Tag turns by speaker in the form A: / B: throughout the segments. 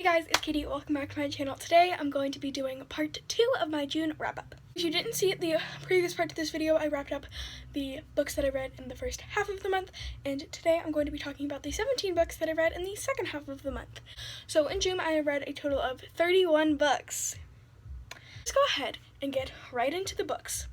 A: Hey guys, it's Katie. Welcome back to my channel. Today I'm going to be doing part 2 of my June wrap-up. If you didn't see the previous part of this video, I wrapped up the books that I read in the first half of the month, and today I'm going to be talking about the 17 books that I read in the second half of the month. So in June I read a total of 31 books. Let's go ahead and get right into the books.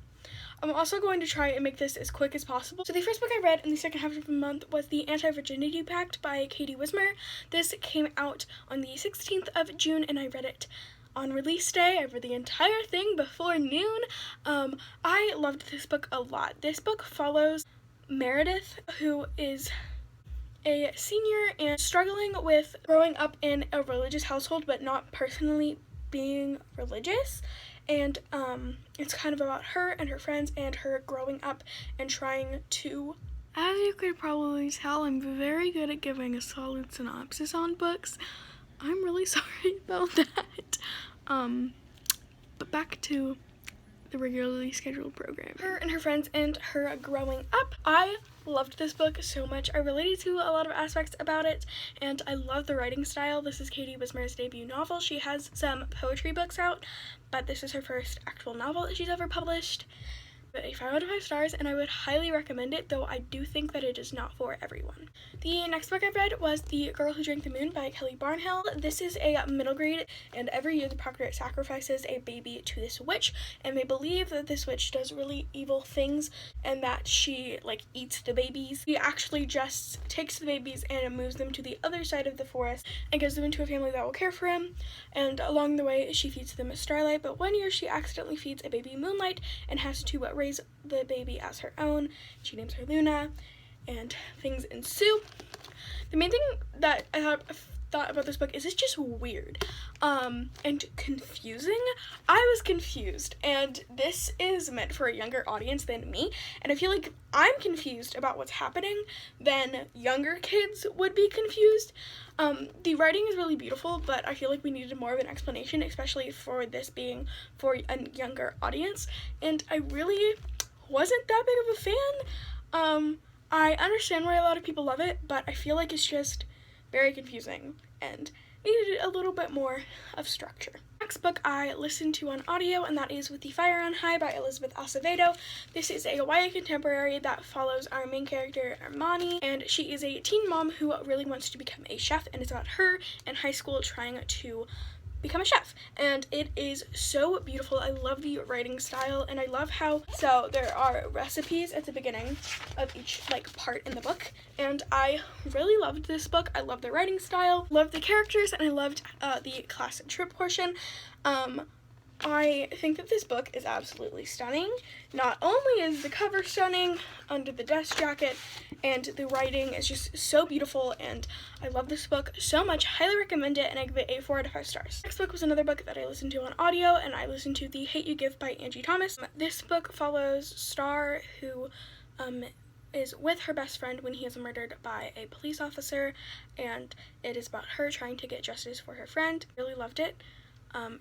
A: I'm also going to try and make this as quick as possible. So the first book I read in the second half of the month was the Anti-Virginity Pact by Katie ONeil. This came out on the 16th of June and I read it on release day. I read the entire thing before noon. I loved this book a lot. This book follows Meredith, who is a senior and struggling with growing up in a religious household but not personally being religious. And it's kind of about her and her friends and her growing up and trying to... As you could probably tell, I'm very good at giving a solid synopsis on books. I'm really sorry about that. But back to the regularly scheduled program. Her and her friends and her growing up. I loved this book so much. I related to a lot of aspects about it, and I love the writing style. This is Katie ONeil's debut novel. She has some poetry books out, but this is her first actual novel that she's ever published. But a 5 out of 5 stars, and I would highly recommend it, though I do think that it is not for everyone. The next book I read was The Girl Who Drank the Moon by Kelly Barnhill. This is a middle grade, and every year the proctor sacrifices a baby to this witch, and they believe that this witch does really evil things and that she eats the babies. She actually just takes the babies and moves them to the other side of the forest and gives them into a family that will care for him, and along the way she feeds them Starlight, but one year she accidentally feeds a baby Moonlight and has to raise the baby as her own. She names her Luna, and things ensue. The main thing that I thought about this book is it's just weird and confusing. I was confused, and this is meant for a younger audience than me, and I feel like I'm confused about what's happening then younger kids would be confused. The writing is really beautiful, but I feel like we needed more of an explanation, especially for this being for a younger audience, and I really wasn't that big of a fan. I understand why a lot of people love it, but I feel like it's just very confusing and needed a little bit more of structure. Next book I listened to on audio, and that is With the Fire on High by Elizabeth Acevedo. This is a YA contemporary that follows our main character, Armani, and she is a teen mom who really wants to become a chef, and it's about her in high school trying to become a chef, and it is so beautiful. I love the writing style, and I love how there are recipes at the beginning of each part in the book, and I really loved this book. I love the writing style, loved the characters, and I loved the class trip portion. I think that this book is absolutely stunning. Not only is the cover stunning under the desk jacket, and the writing is just so beautiful, and I love this book so much. Highly recommend it, and I give it a 4 out of 5 stars. Next book was another book that I listened to on audio, and I listened to The Hate You Give by Angie Thomas. This book follows Star, who is with her best friend when he is murdered by a police officer, and it is about her trying to get justice for her friend. Really loved it.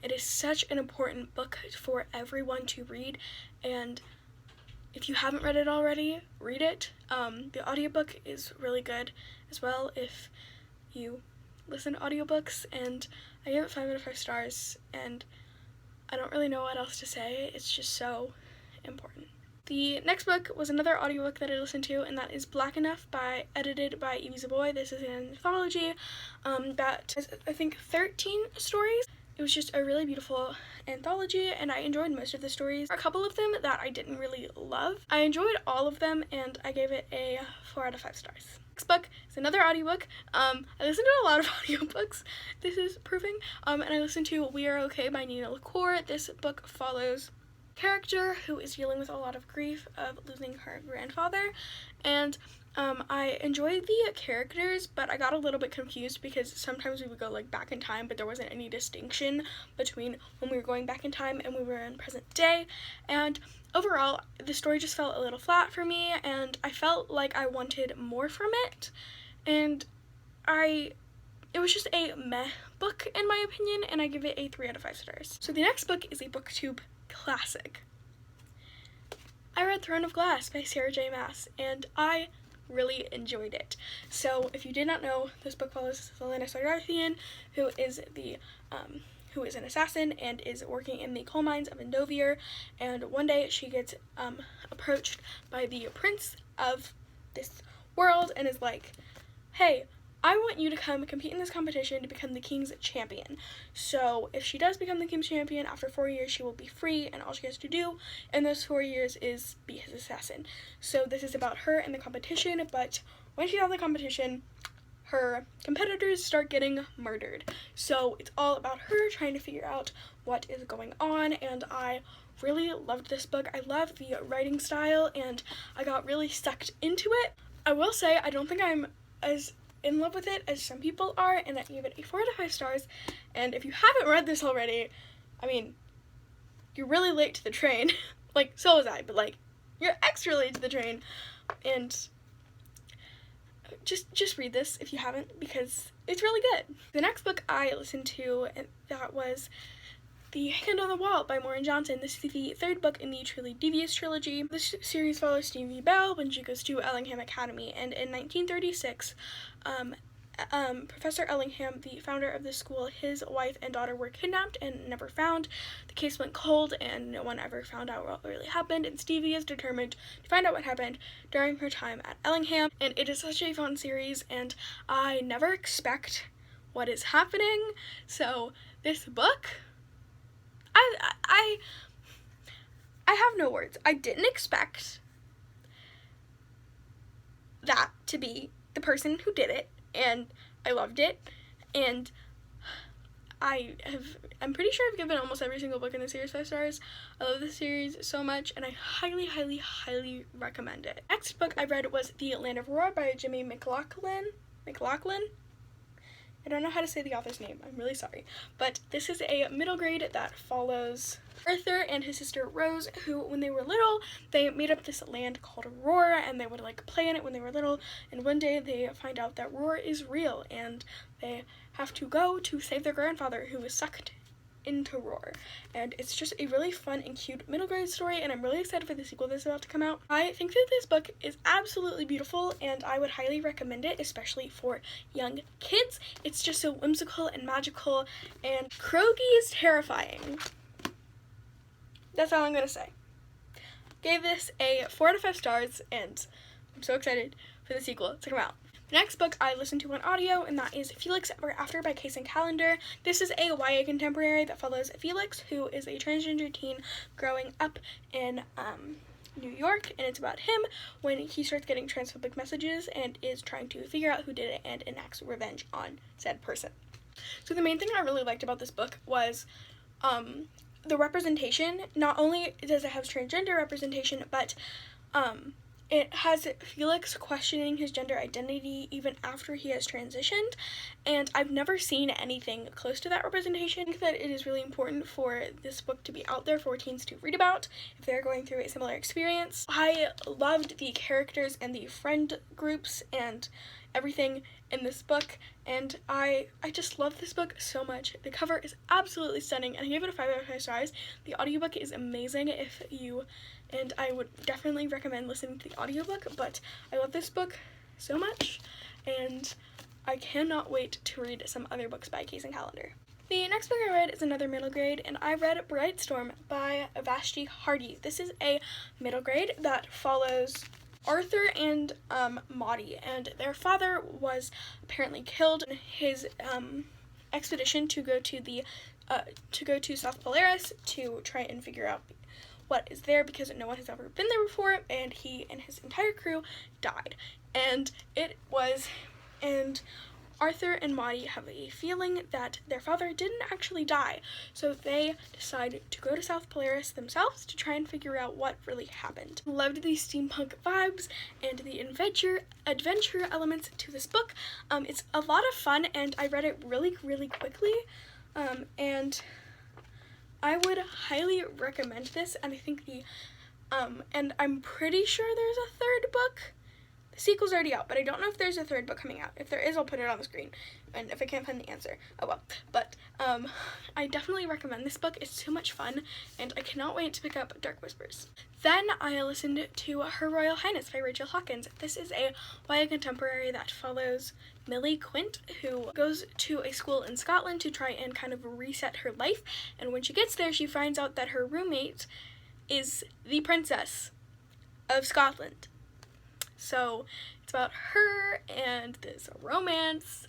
A: It is such an important book for everyone to read, and if you haven't read it already, read it. The audiobook is really good as well if you listen to audiobooks, and I gave it 5 out of 5 stars, and I don't really know what else to say. It's just so important. The next book was another audiobook that I listened to, and that is Black Enough edited by Evie Zaboy. This is an anthology that has, I think, 13 stories. It was just a really beautiful anthology, and I enjoyed most of the stories. There are a couple of them that I didn't really love. I enjoyed all of them, and I gave it a 4 out of 5 stars. Next book is another audiobook. I listened to a lot of audiobooks, this is proving, and I listened to We Are Okay by Nina LaCour. This book follows a character who is dealing with a lot of grief of losing her grandfather, and I enjoyed the characters, but I got a little bit confused because sometimes we would go back in time, but there wasn't any distinction between when we were going back in time and we were in present day, and overall the story just felt a little flat for me, and I felt like I wanted more from it, and it was just a meh book in my opinion, and I give it a 3 out of 5 stars. So the next book is a BookTube classic. I read Throne of Glass by Sarah J. Maas, and I really enjoyed it. So if you did not know, this book follows Selena Sardarthian, who is an assassin and is working in the coal mines of Endovier, and one day she gets approached by the prince of this world and is like, hey, I want you to come compete in this competition to become the king's champion. So if she does become the king's champion, after 4 years she will be free, and all she has to do in those 4 years is be his assassin. So this is about her in the competition, but when she's on the competition, her competitors start getting murdered. So it's all about her trying to figure out what is going on, and I really loved this book. I love the writing style, and I got really sucked into it. I will say I don't think I'm as in love with it as some people are, and I gave it a 4 out of 5 stars. And if you haven't read this already, I mean, you're really late to the train. Like, so was I, but like, you're extra late to the train. And just read this if you haven't, because it's really good. The next book I listened to, and that was The Hand on the Wall by Maureen Johnson. This is the 3rd book in the Truly Devious trilogy. This series follows Stevie Bell when she goes to Ellingham Academy, and in 1936, Professor Ellingham, the founder of the school, his wife and daughter were kidnapped and never found. The case went cold, and no one ever found out what really happened, and Stevie is determined to find out what happened during her time at Ellingham, and it is such a fun series, and I never expect what is happening, so this book, I have no words. I didn't expect that to be the person who did it, and I loved it, and I'm pretty sure I've given almost every single book in the series 5 stars. I love this series so much, and I highly, highly, highly recommend it. Next book I read was The Land of Roar by Jimmy McLaughlin. I don't know how to say the author's name, I'm really sorry. But this is a middle grade that follows Arthur and his sister Rose, who, when they were little, they made up this land called Roar, and they would like play in it when they were little, and one day they find out that Roar is real, and they have to go to save their grandfather, who was sucked into Roar. And it's just a really fun and cute middle grade story, and I'm really excited for the sequel that's about to come out. I think that this book is absolutely beautiful, and I would highly recommend it, especially for young kids. It's just so whimsical and magical, and Krogi is terrifying. That's all I'm gonna say. Gave this a 4 out of 5 stars, and I'm so excited for the sequel to come out. The next book I listened to on audio, and that is Felix Ever After by Case Calendar. This is a YA contemporary that follows Felix, who is a transgender teen growing up in New York, and it's about him when he starts getting transphobic messages and is trying to figure out who did it and enacts revenge on said person. So the main thing I really liked about this book was the representation. Not only does it have transgender representation, but it has Felix questioning his gender identity even after he has transitioned, and I've never seen anything close to that representation. I think that it is really important for this book to be out there for teens to read about if they're going through a similar experience. I loved the characters and the friend groups and everything in this book, and I just love this book so much. The cover is absolutely stunning, and I gave it a 5 out of 5 stars. The audiobook is amazing and I would definitely recommend listening to the audiobook, but I love this book so much, and I cannot wait to read some other books by Case Calendar. The next book I read is another middle grade, and I read Bright Storm by Vashti Hardy. This is a middle grade that follows Arthur and Maudie, and their father was apparently killed in his expedition to go to South Polaris to try and figure out what is there, because no one has ever been there before, and he and his entire crew died. And Arthur and Maudie have a feeling that their father didn't actually die, so they decide to go to South Polaris themselves to try and figure out what really happened. Loved the steampunk vibes and the adventure elements to this book. It's a lot of fun, and I read it really, really quickly, and I would highly recommend this, and I think and I'm pretty sure there's a 3rd book. The sequel's already out, but I don't know if there's a 3rd book coming out. If there is, I'll put it on the screen, and if I can't find the answer, oh well. But I definitely recommend this book. It's so much fun, and I cannot wait to pick up Dark Whispers. Then I listened to Her Royal Highness by Rachel Hawkins. This is a YA contemporary that follows Millie Quint, who goes to a school in Scotland to try and kind of reset her life, and when she gets there, she finds out that her roommate is the Princess of Scotland. So it's about her and this romance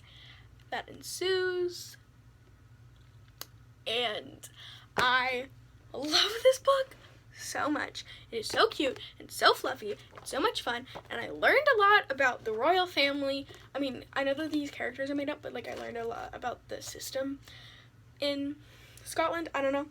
A: that ensues, and I love this book so much. It is so cute and so fluffy and so much fun, and I learned a lot about the royal family. I mean, I know that these characters are made up, but like I learned a lot about the system in Scotland. I don't know.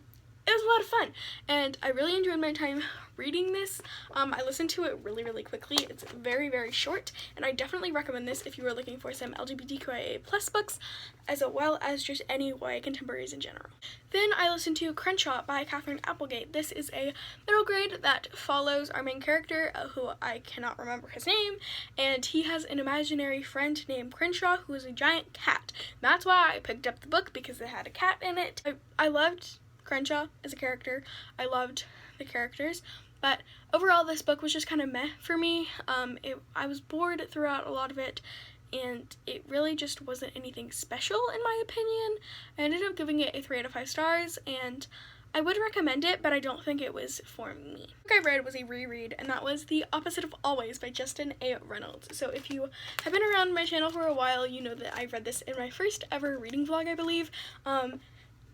A: It was a lot of fun, and I really enjoyed my time reading this. I listened to it really quickly. It's very, very short, and I definitely recommend this if you are looking for some LGBTQIA+ books, as well as just any YA contemporaries in general. Then I listened to Crenshaw by Catherine Applegate. This is a middle grade that follows our main character, who I cannot remember his name, and he has an imaginary friend named Crenshaw, who is a giant cat. That's why I picked up the book, because it had a cat in it. I loved Crenshaw as a character. I loved the characters, but overall this book was just kind of meh for me. I was bored throughout a lot of it, and it really just wasn't anything special in my opinion. I ended up giving it a 3 out of 5 stars, and I would recommend it, but I don't think it was for me. The book I read was a reread, and that was The Opposite of Always by Justin A. Reynolds. So if you have been around my channel for a while, you know that I read this in my first ever reading vlog, I believe.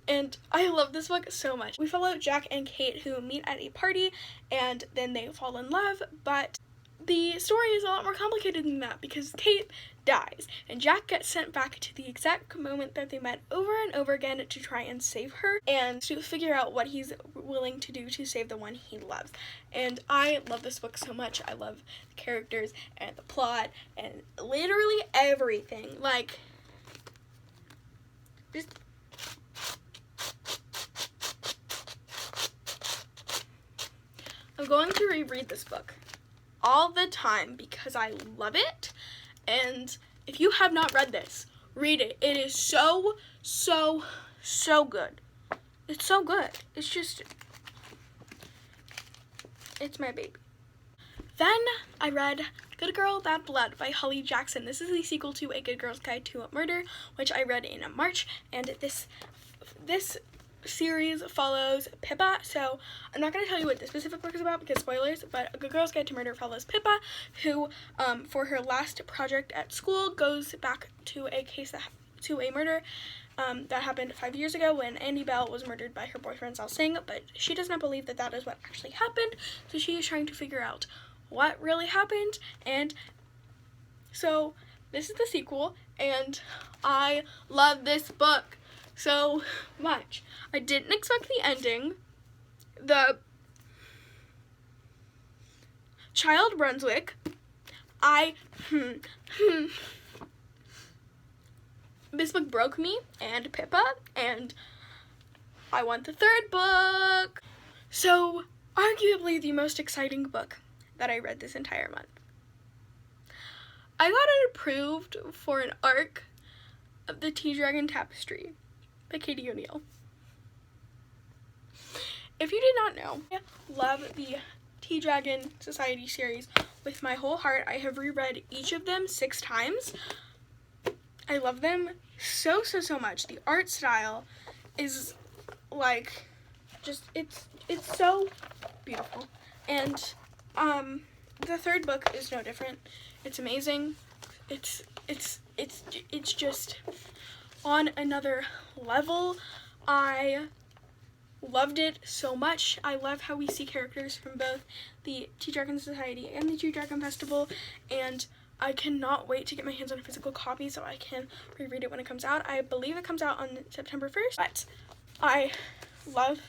A: And I love this book so much. We follow Jack and Kate, who meet at a party, and then they fall in love, but the story is a lot more complicated than that, because Kate dies, and Jack gets sent back to the exact moment that they met over and over again to try and save her, and to figure out what he's willing to do to save the one he loves. And I love this book so much. I love the characters, and the plot, and literally everything. Like, just I'm going to reread this book all the time because I love it, and if you have not read this, read it. It is so good. It's so good. It's my baby. Then I read Good Girl, Bad Blood by Holly Jackson. This is the sequel to A Good Girl's Guide to Murder, which I read in March, and this series follows Pippa. So I'm not going to tell you what the specific book is about because spoilers, but A Good Girl's Guide to Murder follows Pippa, who for her last project at school goes back to a murder that happened 5 years ago when Andy Bell was murdered by her boyfriend Sal Singh, but she does not believe that that is what actually happened, so she is trying to figure out what really happened. And so this is the sequel, and I love this book so much. I didn't expect the ending. The Child Brunswick. This book broke me and Pippa, and I want the 3rd book. So, arguably the most exciting book that I read this entire month. I got it approved for an arc of the Tea Dragon Tapestry by Katie ONeil. If you did not know, I love the Tea Dragon Society series with my whole heart. I have reread each of them 6 times. I love them so much. The art style is like it's so beautiful. And the 3rd book is no different. It's amazing. It's just on another level. I loved it so much. I love how we see characters from both the Tea Dragon Society and the Tea Dragon Festival, and I cannot wait to get my hands on a physical copy so I can reread it when it comes out. I believe it comes out on September 1st, but I love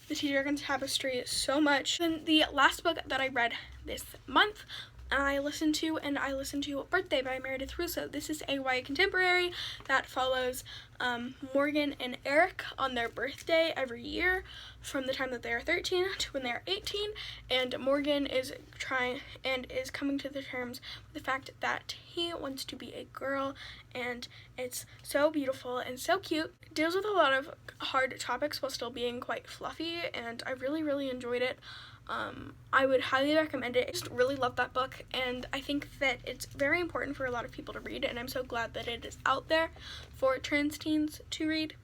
A: the Tea Dragon Tapestry so much. And the last book that I read this month I listened to Birthday by Meredith Russo. This is a YA contemporary that follows Morgan and Eric on their birthday every year from the time that they are 13 to when they are 18, and Morgan is coming to the terms with the fact that he wants to be a girl, and it's so beautiful and so cute. It deals with a lot of hard topics while still being quite fluffy, and I really enjoyed it. I would highly recommend it. I just really love that book, and I think that it's very important for a lot of people to read, and I'm so glad that it is out there for trans teens to read.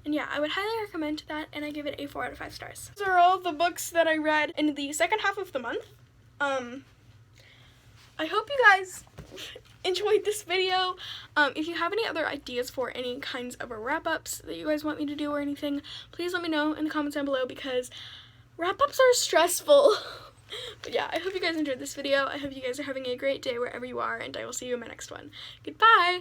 A: And yeah, I would highly recommend that, and I give it a 4 out of 5 stars. These are all the books that I read in the second half of the month. I hope you guys enjoyed this video. If you have any other ideas for any kinds of wrap-ups that you guys want me to do or anything, please let me know in the comments down below, because wrap-ups are stressful. But yeah, I hope you guys enjoyed this video. I hope you guys are having a great day wherever you are, and I will see you in my next one. Goodbye!